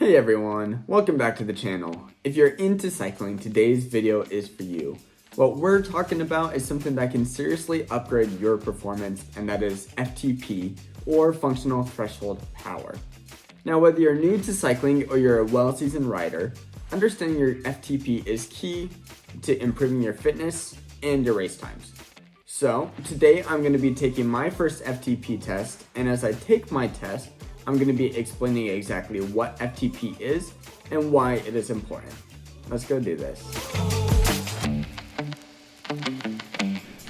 Hey everyone, welcome back to the channel. If you're into cycling, today's video is for you. What we're talking about is something that can seriously upgrade your performance, and that is FTP, or functional threshold power. Now, whether you're new to cycling or you're a well-seasoned rider, understanding your FTP is key to improving your fitness and your race times. So today I'm going to be taking my first FTP test, and as I take my test, I'm going to be explaining exactly what FTP is and why it is important. Let's go do this.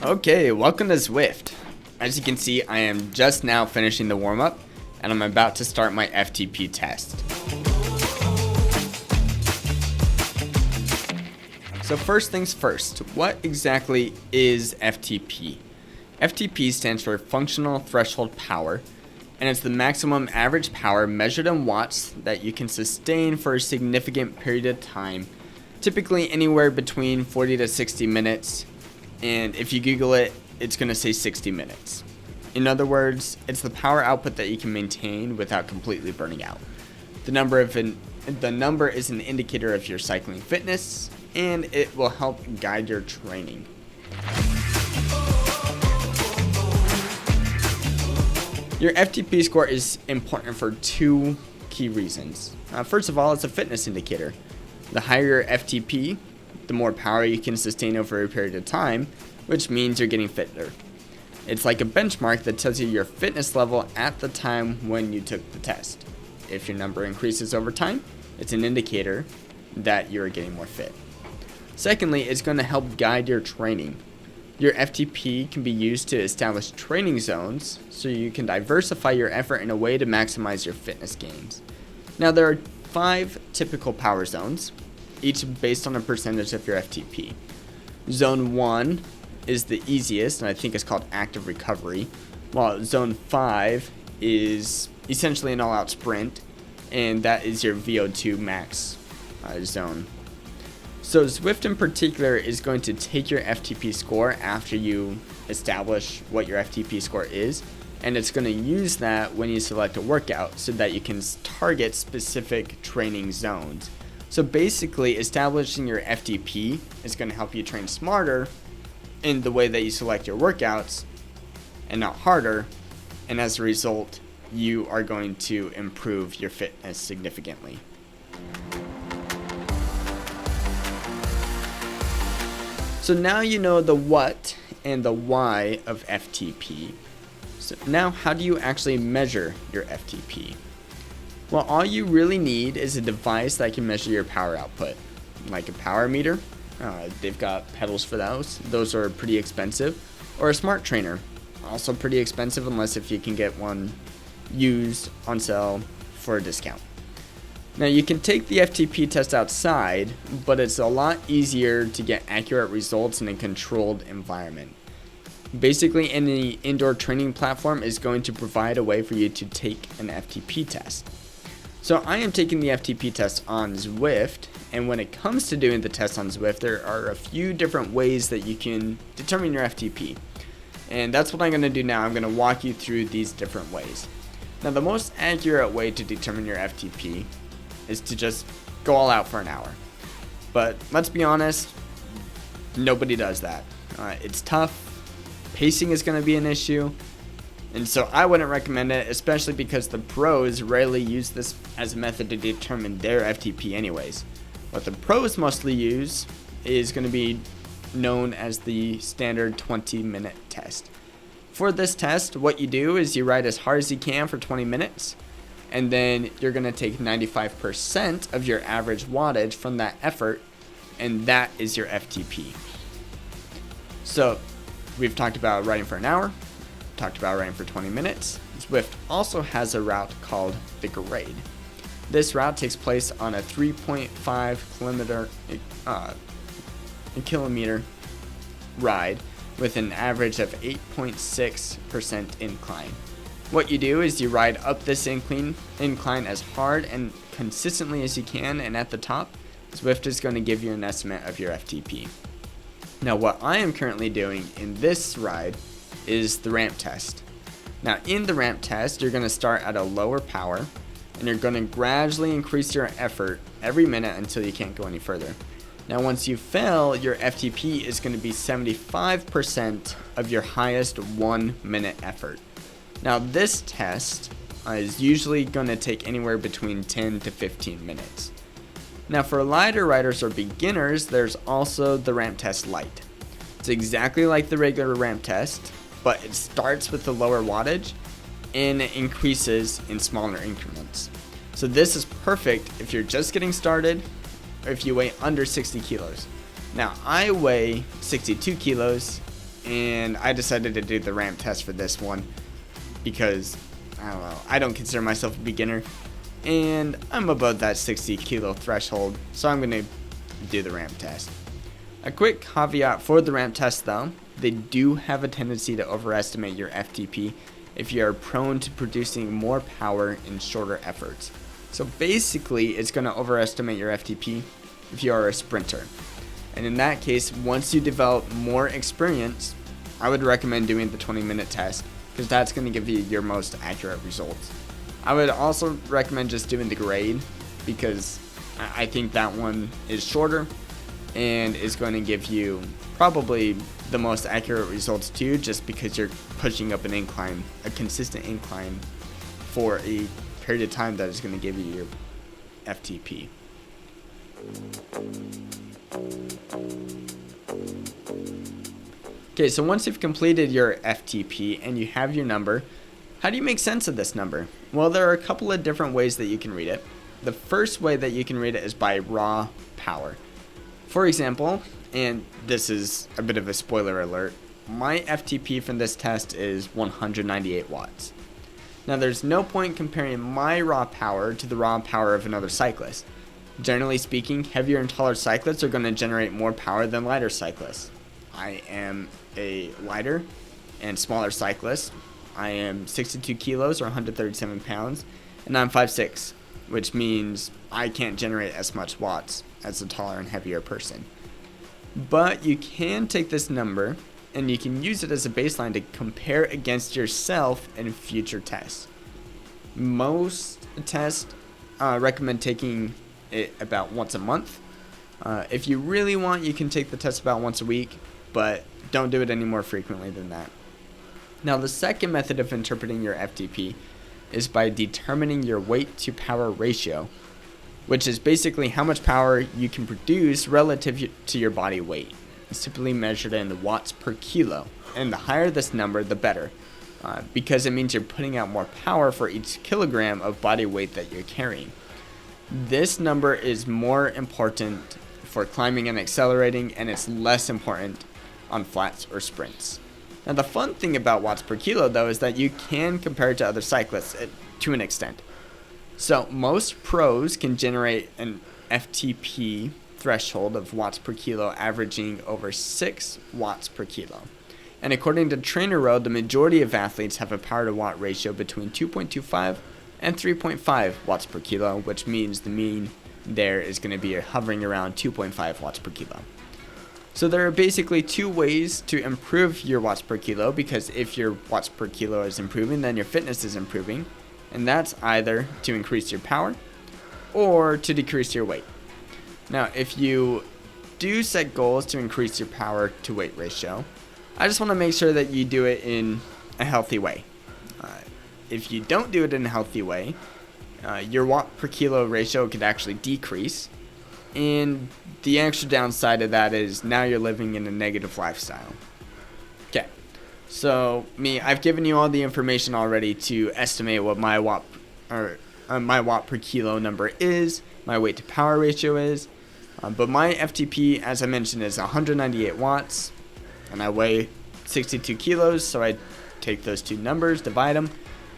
Okay, welcome to Zwift. As you can see, I am just now finishing the warm-up and I'm about to start my FTP test. So first things first, what exactly is FTP? FTP stands for Functional Threshold Power, and it's the maximum average power measured in watts that you can sustain for a significant period of time, typically anywhere between 40 to 60 minutes, and if you Google it, it's going to say 60 minutes. In other words, it's the power output that you can maintain without completely burning out. The number is an indicator of your cycling fitness, and it will help guide your training. Your FTP score is important for two key reasons. First of all, it's a fitness indicator. The higher your FTP, the more power you can sustain over a period of time, which means you're getting fitter. It's like a benchmark that tells you your fitness level at the time when you took the test. If your number increases over time, it's an indicator that you're getting more fit. Secondly, it's going to help guide your training. Your FTP can be used to establish training zones so you can diversify your effort in a way to maximize your fitness gains. Now, there are 5 typical power zones, each based on a percentage of your FTP. Zone 1 is the easiest, and I think it's called active recovery, while Zone 5 is essentially an all-out sprint, and that is your VO2 max zone. So Zwift in particular is going to take your FTP score after you establish what your FTP score is, and it's going to use that when you select a workout so that you can target specific training zones. So basically, establishing your FTP is going to help you train smarter in the way that you select your workouts and not harder, and as a result, you are going to improve your fitness significantly. So now you know the what and the why of FTP. So now how do you actually measure your FTP? Well, all you really need is a device that can measure your power output, like a power meter. They've got pedals for those. Those are pretty expensive. Or a smart trainer, also pretty expensive unless if you can get one used on sale for a discount. Now, you can take the FTP test outside, but it's a lot easier to get accurate results in a controlled environment. Basically, any indoor training platform is going to provide a way for you to take an FTP test. So I am taking the FTP test on Zwift, and when it comes to doing the test on Zwift, there are a few different ways that you can determine your FTP. And that's what I'm going to do now. I'm going to walk you through these different ways. Now, the most accurate way to determine your FTP is to just go all out for an hour. But let's be honest, nobody does that. It's tough. Pacing is going to be an issue. And so I wouldn't recommend it, especially because the pros rarely use this as a method to determine their FTP anyways. What the pros mostly use is going to be known as the standard 20-minute test. For this test, what you do is you ride as hard as you can for 20 minutes, and then you're going to take 95% of your average wattage from that effort, and that is your FTP. So we've talked about riding for an hour, talked about riding for 20 minutes. Zwift also has a route called the grade. This route takes place on a 3.5 kilometer ride with an average of 8.6% incline. What you do is you ride up this incline as hard and consistently as you can, and at the top, Zwift is going to give you an estimate of your FTP. Now, what I am currently doing in this ride is the ramp test. Now, in the ramp test, you're going to start at a lower power, and you're going to gradually increase your effort every minute until you can't go any further. Now, once you fail, your FTP is going to be 75% of your highest 1 minute effort. Now, this test is usually going to take anywhere between 10 to 15 minutes. Now, for lighter riders or beginners, there's also the ramp test light. It's exactly like the regular ramp test, but it starts with the lower wattage and it increases in smaller increments. So this is perfect if you're just getting started or if you weigh under 60 kilos. Now, I weigh 62 kilos and I decided to do the ramp test for this one because, I don't know, I don't consider myself a beginner and I'm above that 60 kilo threshold, so I'm going to do the ramp test. A quick caveat for the ramp test though, they do have a tendency to overestimate your FTP if you are prone to producing more power in shorter efforts. So basically, it's going to overestimate your FTP if you are a sprinter. And in that case, once you develop more experience, I would recommend doing the 20-minute test because that's going to give you your most accurate results. I would also recommend just doing the grade because I think that one is shorter and is going to give you probably the most accurate results too, just because you're pushing up an incline, a consistent incline for a period of time that is going to give you your FTP. Okay, so once you've completed your FTP and you have your number, how do you make sense of this number? Well, there are a couple of different ways that you can read it. The first way that you can read it is by raw power. For example, and this is a bit of a spoiler alert, my FTP from this test is 198 watts. Now, there's no point comparing my raw power to the raw power of another cyclist. Generally speaking, heavier and taller cyclists are going to generate more power than lighter cyclists. I am a lighter and smaller cyclist. I am 62 kilos or 137 pounds, and I'm 5'6", which means I can't generate as much watts as a taller and heavier person. But you can take this number and you can use it as a baseline to compare against yourself in future tests. Most tests recommend taking it about once a month. If you really want, you can take the test about once a week, but don't do it any more frequently than that. Now, the second method of interpreting your FTP is by determining your weight to power ratio, which is basically how much power you can produce relative to your body weight. It's typically measured in watts per kilo, and the higher this number, the better, because it means you're putting out more power for each kilogram of body weight that you're carrying. This number is more important for climbing and accelerating, and it's less important on flats or sprints. Now, the fun thing about watts per kilo, though, is that you can compare it to other cyclists to an extent. So most pros can generate an FTP threshold of watts per kilo averaging over 6 watts per kilo. And according to TrainerRoad, the majority of athletes have a power to watt ratio between 2.25 and 3.5 watts per kilo, which means the mean there is going to be hovering around 2.5 watts per kilo. So there are basically two ways to improve your watts per kilo, because if your watts per kilo is improving, then your fitness is improving. And that's either to increase your power or to decrease your weight. Now, if you do set goals to increase your power to weight ratio, I just want to make sure that you do it in a healthy way. If you don't do it in a healthy way, your watt per kilo ratio could actually decrease. And the extra downside of that is now you're living in a negative lifestyle. Okay, so I've given you all the information already to estimate what my watt per kilo number is, my weight to power ratio is. But my FTP, as I mentioned, is 198 watts, and I weigh 62 kilos, so I take those two numbers, divide them,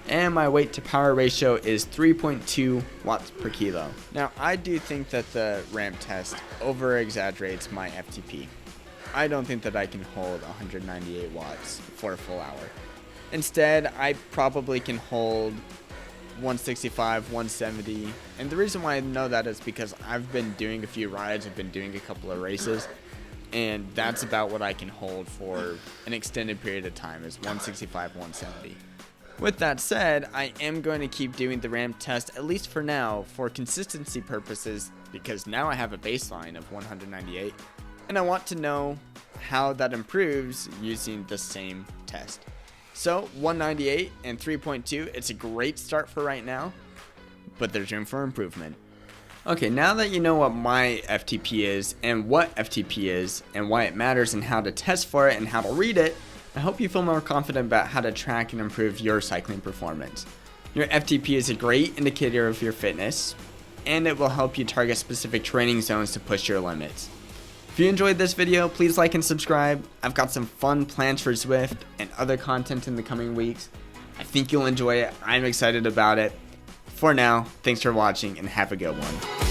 and my weight to power ratio is 3.2 watts per kilo. Now, I do think that the ramp test over-exaggerates my FTP. I don't think that I can hold 198 watts for a full hour. Instead, I probably can hold 165, 170, and the reason why I know that is because I've been doing a few rides, I've been doing a couple of races, and that's about what I can hold for an extended period of time, is 165, 170. With that said, I am going to keep doing the ramp test, at least for now, for consistency purposes, because now I have a baseline of 198, and I want to know how that improves using the same test. So 198 and 3.2, it's a great start for right now, but there's room for improvement. Okay, now that you know what my FTP is and what FTP is and why it matters and how to test for it and how to read it, I hope you feel more confident about how to track and improve your cycling performance. Your FTP is a great indicator of your fitness, and it will help you target specific training zones to push your limits. If you enjoyed this video, please like and subscribe. I've got some fun plans for Zwift and other content in the coming weeks. I think you'll enjoy it. I'm excited about it. For now, thanks for watching and have a good one.